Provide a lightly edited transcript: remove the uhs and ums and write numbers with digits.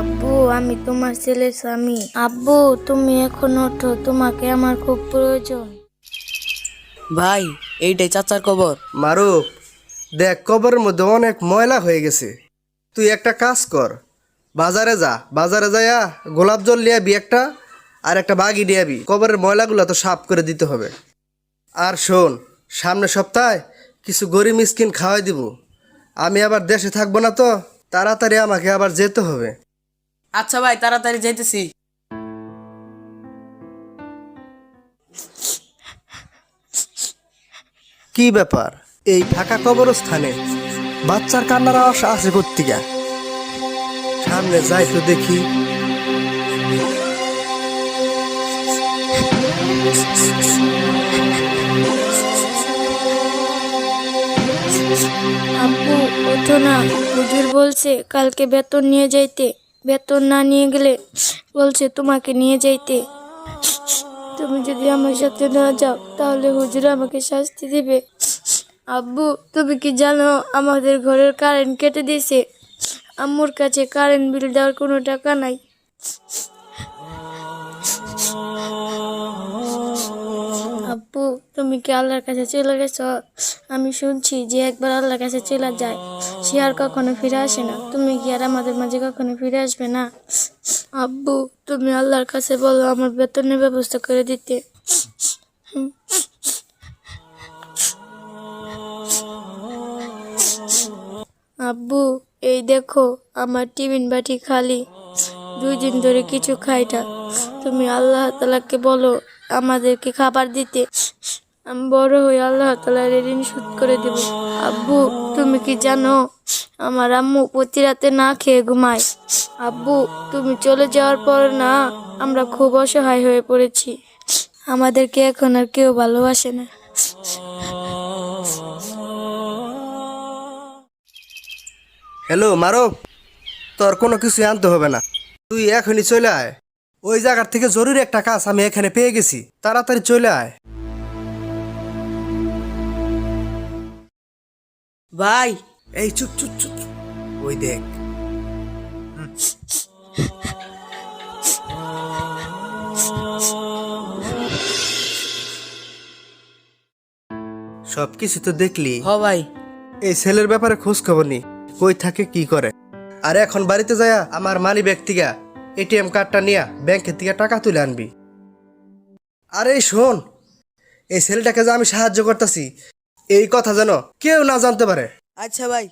আব্বু, আমি তোমার ছেলের স্বামী। আব্বু, তুমি এখন ওঠো, তোমাকে আমার খুব প্রয়োজন। ভাই, এইটাই চাচার কবর। মারুফ, দেখ কবরের মধ্যে অনেক ময়লা হয়ে গেছে। তুই একটা কাজ কর, বাজারে যা, বাজারে যাইয়া গোলাপ জল লিয়াবি একটা, আর একটা বাগি নিয়াবি। কবরের ময়লাগুলো তো সাফ করে দিতে হবে। আর শোন, সামনের সপ্তাহে কিছু গরিব মিসকিন খাওয়াই দিব। আমি আবার দেশে থাকবো না তো, তাড়াতাড়ি আমাকে আবার যেতে হবে। আচ্ছা ভাই, তাড়াতাড়ি যাইতেছি। কি ব্যাপার, এই ফাঁকা কবরস্থানে বাচ্চার কান্নার আওয়াজ আসে কোত্থেকে? সামনে যাই তো দেখি। আব্বু, ওঠো না, হুজুর বলছে কালকে বেতন নিয়ে যাইতে। বেতন না নিয়ে গেলে বলছে তোমাকে নিয়ে যাইতে। তুমি যদি আমার সাথে না যাও তাহলে হুজুর আমাকে শাস্তি দিবে। আব্বু, তুমি কি জানো আমাদের ঘরের কারেন্ট কেটে দিয়েছে? আম্মুর কাছে কারেন্ট বিল দেওয়ার কোনো টাকা নাই। আব্বু, তুমি কি আল্লাহর কাছে চলে গেছো? আমি শুনছি যে একবার আল্লাহর কাছে চলে যায় সে আর কখনো ফিরে আসে না। তুমি কি আর আমাদের মাঝে কখনো ফিরে আসবে না? আব্বু, তুমি আল্লাহর কাছে বলো আমার বেতনের ব্যবস্থা করে দিতে। আব্বু, এই দেখো আমার টিফিন বাটি খালি। 2 দিন ধরে কিছু খাই না। তুমি আল্লাহ তাআলাকে বলো আমাদেরকে খাবার দিতে। আমি বড় হয়ে আল্লাহ তাআলার ঋণ শোধ করে দেব। আব্বু, তুমি কি জানো আমার আম্মু প্রতি রাতে না খেয়ে ঘুমায়? আব্বু, তুমি চলে যাওয়ার পর না আমরা খুব অসহায় হয়ে পড়েছি। আমাদেরকে এখন আর কেউ ভালোবাসে না। হ্যালো মারুফ, তোর কোনো কিছু আনতে হবে না, তুই এখনই চলে আয়। ওই জায়গার থেকে জরুরি একটা কাজ আমি এখানে পেয়ে গেছি, তাড়াতাড়ি চলে আয়। ভাই, এই চুপ চুপ চুপ চুপ। ওই দেখ। সবকিছু তো দেখলি। হ ভাই। এই ছেলের ব্যাপারে খোঁজ খবর নি, কই থাকে কি করে। আর এখন বাড়িতে যায়া আমার মানি ব্যাগ থেকে এটিএম কার্ডটা নিয়ে ব্যাংকের থেকে টাকা তুলে আনবি। আরে শোন, এই ছেলেটাকে যে আমি সাহায্য করতেছি এই কথা যেন কেউ না জানতে পারে। আচ্ছা ভাই।